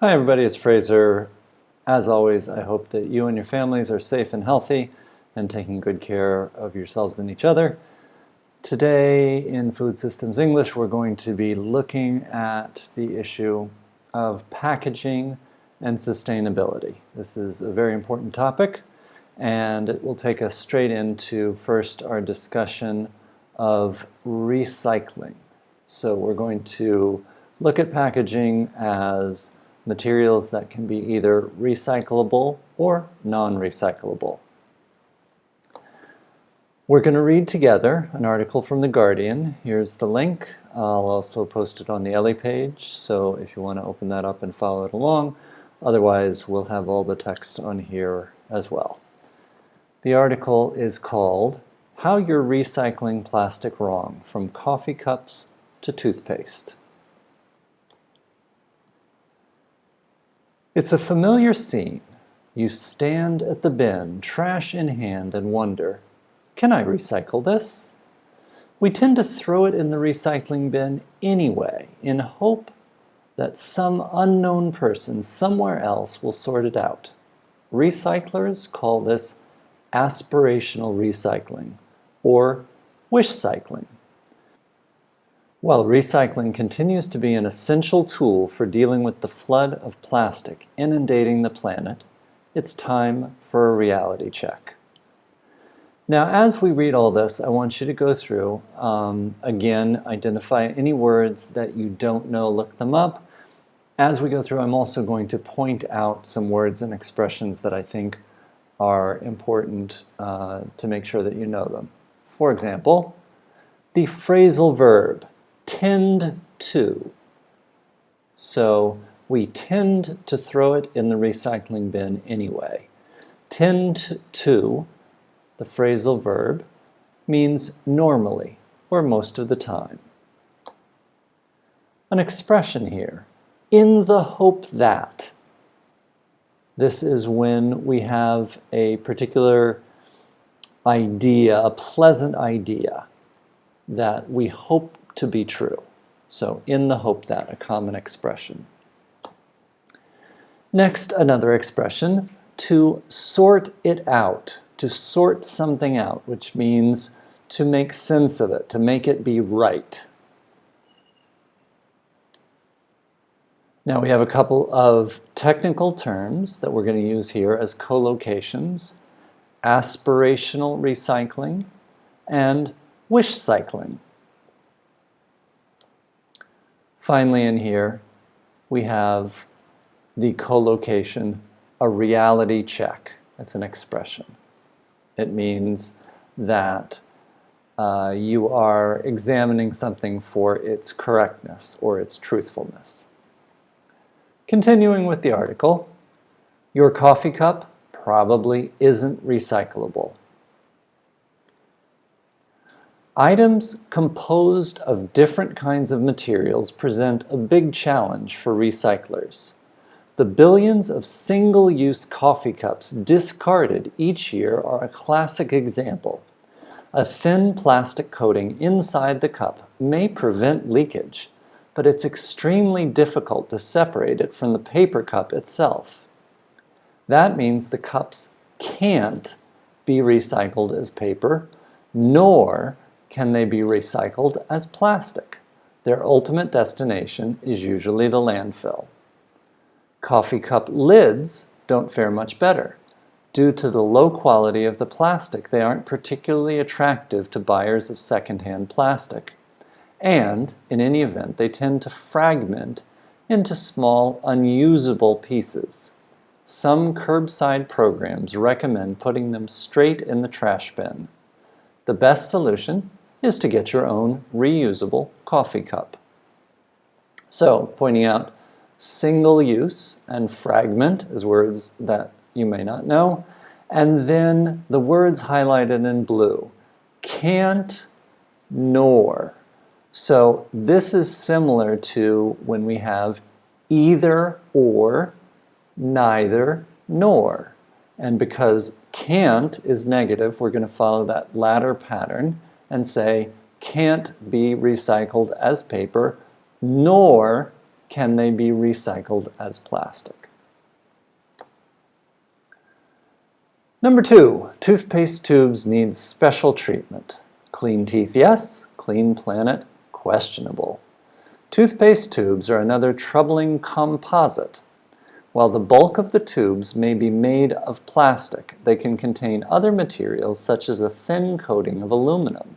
Hi everybody, it's Fraser. As always, I hope that you and your families are safe and healthy and taking good care of yourselves and each other. Today in Food Systems English, we're going to be looking at the issue of packaging and sustainability. This is a very important topic, and it will take us straight into first our discussion of recycling. So we're going to look at packaging as materials that can be either recyclable or non-recyclable. We're going to read together an article from The Guardian. Here's the link. I'll also post it on the Ellie page, so if you want to open that up and follow it along. Otherwise, we'll have all the text on here as well. The article is called How You're Recycling Plastic Wrong, From Coffee Cups to Toothpaste. It's a familiar scene. You stand at the bin, trash in hand, and wonder, can I recycle this? We tend to throw it in the recycling bin anyway, in hope that some unknown person somewhere else will sort it out. Recyclers call this aspirational recycling, or wish cycling. While recycling continues to be an essential tool for dealing with the flood of plastic inundating the planet, it's time for a reality check. Now, as we read all this, I want you to go through, again, identify any words that you don't know, look them up. As we go through, I'm also going to point out some words and expressions that I think are important to make sure that you know them. For example, the phrasal verb, tend to. So we tend to throw it in the recycling bin anyway. Tend to, the phrasal verb, means normally or most of the time. An expression here, in the hope that. This is when we have a particular idea, a pleasant idea that we hope to be true. So, in the hope that, a common expression. Next, another expression, to sort it out, to sort something out, which means to make sense of it, to make it be right. Now we have a couple of technical terms that we're going to use here as collocations, aspirational recycling and wish cycling. Finally in here, we have the collocation, a reality check. That's an expression. It means that you are examining something for its correctness or its truthfulness. Continuing with the article, your coffee cup probably isn't recyclable. Items composed of different kinds of materials present a big challenge for recyclers. The billions of single-use coffee cups discarded each year are a classic example. A thin plastic coating inside the cup may prevent leakage, but it's extremely difficult to separate it from the paper cup itself. That means the cups can't be recycled as paper, nor can they be recycled as plastic. Their ultimate destination is usually the landfill. Coffee cup lids don't fare much better. Due to the low quality of the plastic, they aren't particularly attractive to buyers of secondhand plastic. And, in any event, they tend to fragment into small, unusable pieces. Some curbside programs recommend putting them straight in the trash bin. The best solution is to get your own reusable coffee cup. So, pointing out single use and fragment as words that you may not know, and then the words highlighted in blue, can't, nor. So this is similar to when we have either or, neither nor. And because can't is negative, we're going to follow that latter pattern and say can't be recycled as paper, nor can they be recycled as plastic? Number 2, toothpaste tubes need special treatment. Clean teeth, yes. Clean planet, questionable. Toothpaste tubes are another troubling composite. While the bulk of the tubes may be made of plastic, they can contain other materials such as a thin coating of aluminum.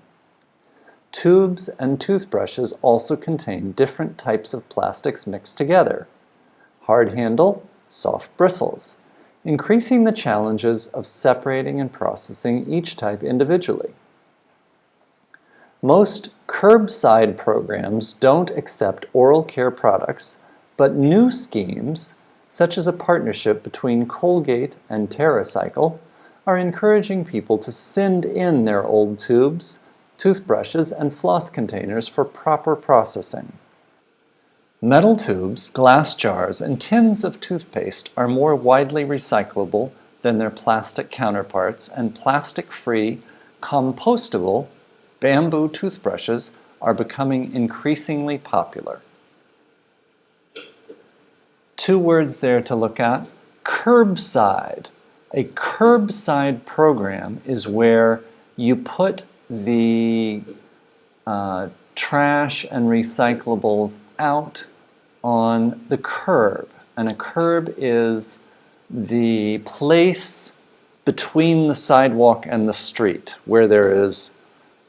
Tubes and toothbrushes also contain different types of plastics mixed together. Hard handle, soft bristles, increasing the challenges of separating and processing each type individually. Most curbside programs don't accept oral care products, but new schemes, such as a partnership between Colgate and TerraCycle, are encouraging people to send in their old tubes, toothbrushes, and floss containers for proper processing. Metal tubes, glass jars, and tins of toothpaste are more widely recyclable than their plastic counterparts, and plastic-free, compostable bamboo toothbrushes are becoming increasingly popular. 2 words there to look at. Curbside. A curbside program is where you put the trash and recyclables out on the curb. And a curb is the place between the sidewalk and the street where there is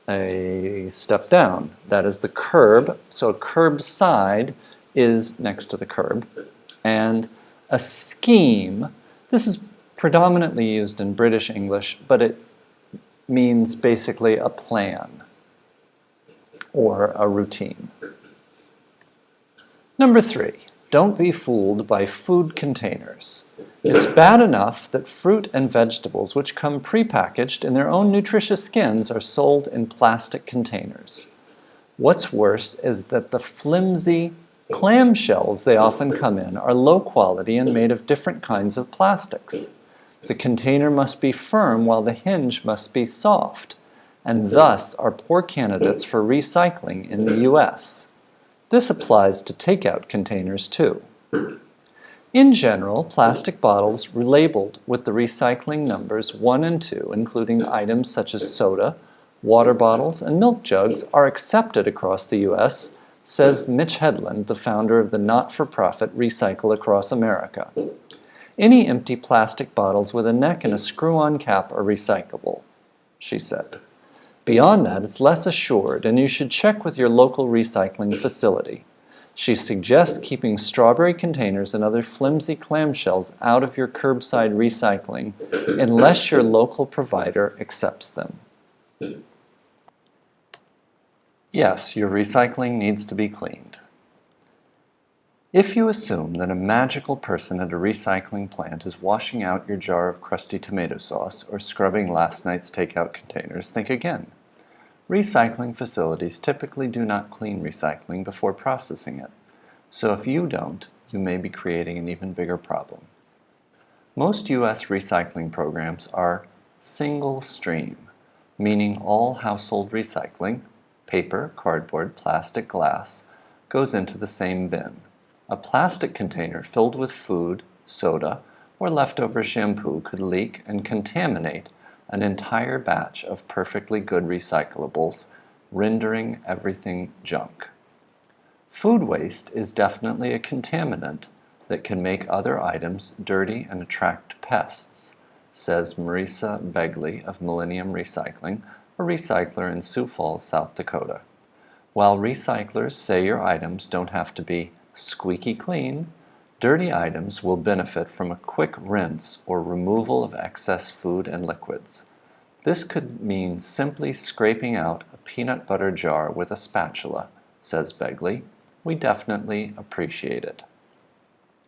a step down. That is the curb. So curbside is next to the curb. And a scheme, this is predominantly used in British English, but it means basically a plan or a routine. Number 3, don't be fooled by food containers. It's bad enough that fruit and vegetables which come prepackaged in their own nutritious skins are sold in plastic containers. What's worse is that the flimsy clamshells they often come in are low quality and made of different kinds of plastics. The container must be firm while the hinge must be soft, and thus are poor candidates for recycling in the US. This applies to takeout containers too. In general, plastic bottles relabeled with the recycling numbers 1 and 2, including items such as soda, water bottles, and milk jugs, are accepted across the US, says Mitch Hedlund, the founder of the not-for-profit Recycle Across America. Any empty plastic bottles with a neck and a screw-on cap are recyclable, she said. Beyond that, it's less assured, and you should check with your local recycling facility. She suggests keeping strawberry containers and other flimsy clamshells out of your curbside recycling unless your local provider accepts them. Yes, your recycling needs to be cleaned. If you assume that a magical person at a recycling plant is washing out your jar of crusty tomato sauce or scrubbing last night's takeout containers, think again. Recycling facilities typically do not clean recycling before processing it. So if you don't, you may be creating an even bigger problem. Most US recycling programs are single stream, meaning all household recycling, paper, cardboard, plastic, glass, goes into the same bin. A plastic container filled with food, soda, or leftover shampoo could leak and contaminate an entire batch of perfectly good recyclables, rendering everything junk. Food waste is definitely a contaminant that can make other items dirty and attract pests, says Marisa Begley of Millennium Recycling, a recycler in Sioux Falls, South Dakota. While recyclers say your items don't have to be squeaky clean, dirty items will benefit from a quick rinse or removal of excess food and liquids. This could mean simply scraping out a peanut butter jar with a spatula, says Begley. We definitely appreciate it.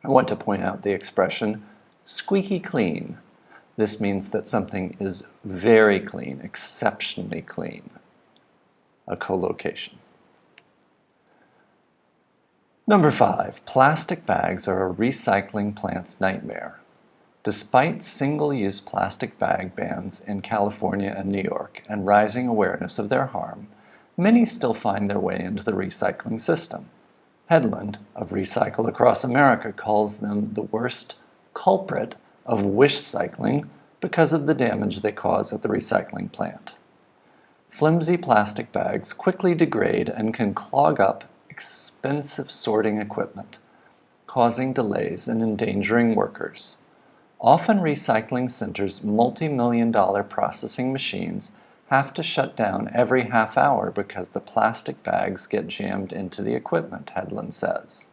I want to point out the expression squeaky clean. This means that something is very clean, exceptionally clean. A collocation. Number 5, plastic bags are a recycling plant's nightmare. Despite single-use plastic bag bans in California and New York and rising awareness of their harm, many still find their way into the recycling system. Headland of Recycle Across America calls them the worst culprit of wish cycling because of the damage they cause at the recycling plant. Flimsy plastic bags quickly degrade and can clog up expensive sorting equipment, causing delays and endangering workers. Often recycling centers' multi-million-dollar processing machines have to shut down every half hour because the plastic bags get jammed into the equipment, Headland says.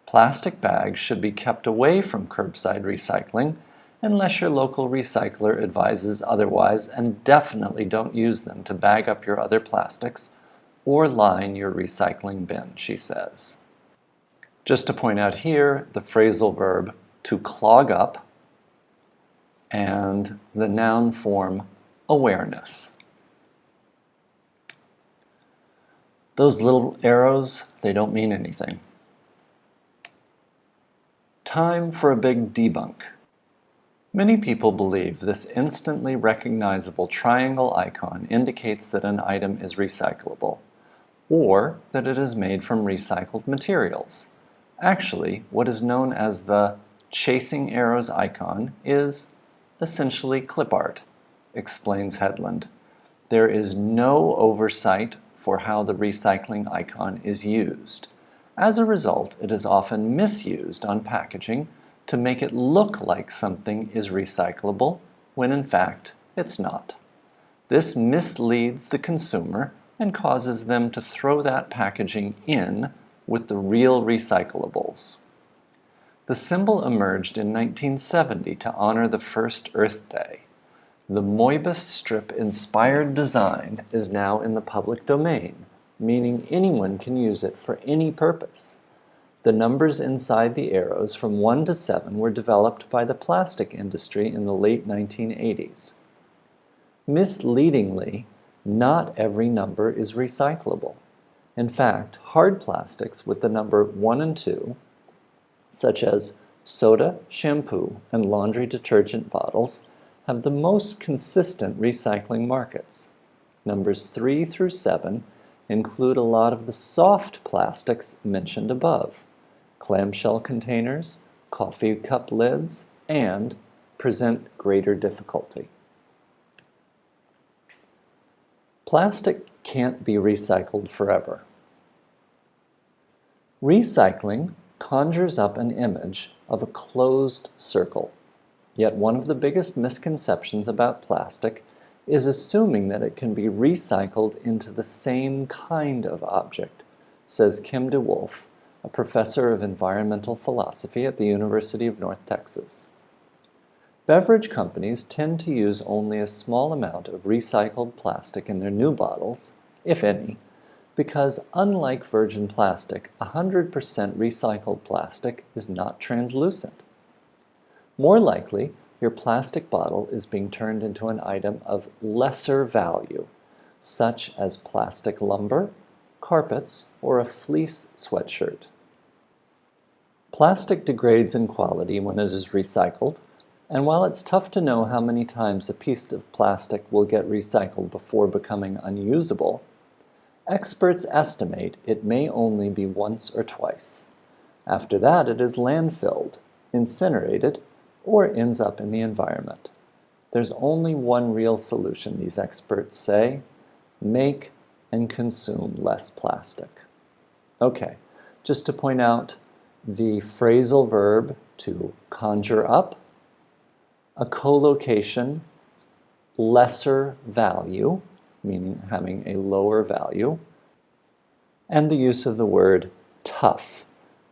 Plastic bags should be kept away from curbside recycling unless your local recycler advises otherwise, and definitely don't use them to bag up your other plastics or line your recycling bin, she says. Just to point out here, the phrasal verb to clog up and the noun form awareness. Those little arrows, they don't mean anything. Time for a big debunk. Many people believe this instantly recognizable triangle icon indicates that an item is recyclable, or that it is made from recycled materials. Actually, what is known as the chasing arrows icon is essentially clip art, explains Headland. There is no oversight for how the recycling icon is used. As a result, it is often misused on packaging to make it look like something is recyclable when in fact it's not. This misleads the consumer and causes them to throw that packaging in with the real recyclables. The symbol emerged in 1970 to honor the first Earth Day. The Moebius strip-inspired design is now in the public domain, meaning anyone can use it for any purpose. The numbers inside the arrows from 1 to 7 were developed by the plastic industry in the late 1980s. Misleadingly, not every number is recyclable. In fact, hard plastics with the number 1 and 2, such as soda, shampoo, and laundry detergent bottles, have the most consistent recycling markets. Numbers 3 through 7 include a lot of the soft plastics mentioned above: clamshell containers, coffee cup lids, and present greater difficulty. Plastic can't be recycled forever. Recycling conjures up an image of a closed circle. Yet one of the biggest misconceptions about plastic is assuming that it can be recycled into the same kind of object, says Kim DeWolf, a professor of environmental philosophy at the University of North Texas. Beverage companies tend to use only a small amount of recycled plastic in their new bottles, if any, because unlike virgin plastic, 100% recycled plastic is not translucent. More likely, your plastic bottle is being turned into an item of lesser value, such as plastic lumber, carpets, or a fleece sweatshirt. Plastic degrades in quality when it is recycled, and while it's tough to know how many times a piece of plastic will get recycled before becoming unusable, experts estimate it may only be once or twice. After that, it is landfilled, incinerated, or ends up in the environment. There's only one real solution, these experts say: make and consume less plastic. Okay, just to point out the phrasal verb to conjure up, a collocation, lesser value, meaning having a lower value, and the use of the word tough.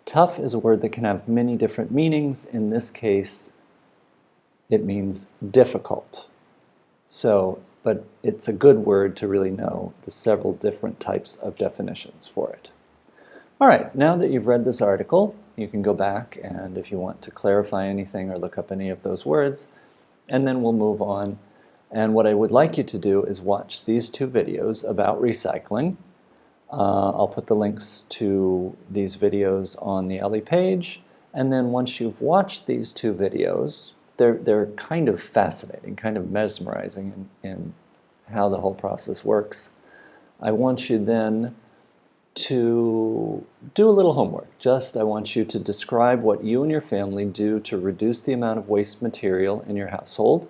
Tough is a word that can have many different meanings. In this case, it means difficult. But it's a good word to really know the several different types of definitions for it. All right, now that you've read this article, you can go back and if you want to clarify anything or look up any of those words, and then we'll move on. And what I would like you to do is watch these two videos about recycling. I'll put the links to these videos on the Ellie page, and then once you've watched these two videos, they're kind of fascinating, kind of mesmerizing in how the whole process works. I want you then to do a little homework. I want you to describe what you and your family do to reduce the amount of waste material in your household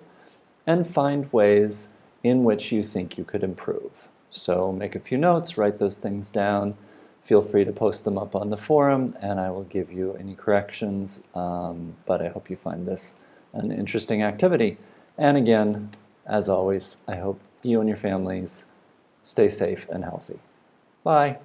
and find ways in which you think you could improve. So make a few notes, write those things down. Feel free to post them up on the forum, and I will give you any corrections. But I hope you find this an interesting activity. And again, as always, I hope you and your families stay safe and healthy. Bye.